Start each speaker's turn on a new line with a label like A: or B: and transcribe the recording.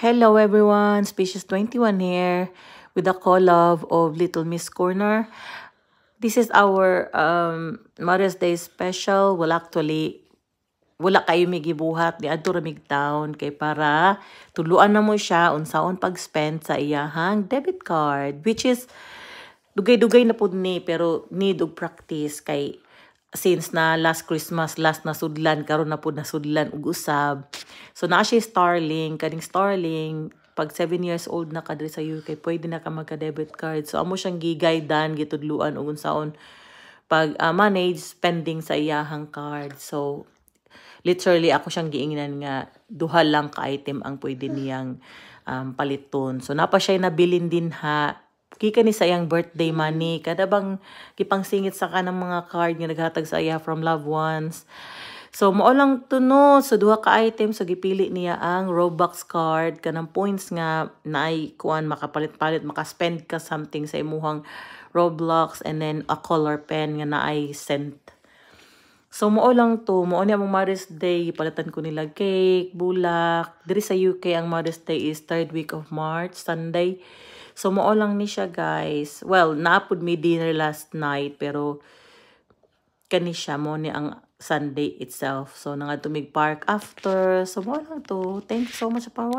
A: Hello everyone, Species 21 here with a collab of Little Miss Corner. This is our Mother's Day special. Wala kayo may gibuhat ni adto ra mig town kay para tuluan na mo siya unsaon pag-spend sa iyahang debit card, which is dugay-dugay na pud ni pero need og practice kay since na last Christmas last nasudlan karon na pud nasudlan og usab. So naa siya Starlink, kaning Starlink pag 7 years old na ka diri sa UK pwede na ka magka debit card. So amo siyang giguidean gitudluan og unsaon pag manage spending sa iyahang card. So literally ako siyang giingnan nga duha lang ka item ang pwede niyang paliton. So napa siya nabilin din ha. Kika ni sa iyang birthday money, kada bang kipangsingit sa kanang mga card nga naghatag sa iya from loved ones. So mao lang to no, so duha ka item so gipili niya ang Robux card kanang points nga naay kuan makapalit-palit maka-spend ka something sa imuhang Roblox, and then a color pen nga naay scent. So mao lang to, mao ni among Mother's Day, palitan ko nila cake, bulak. Diri sa UK ang Mother's Day is 3rd week of March, Sunday. So mao lang ni siya guys. Well, naapod mi dinner last night pero kani siya mo ni ang Sunday itself. So nangadto mig park after. So mao lang to. Thank you so much for watching.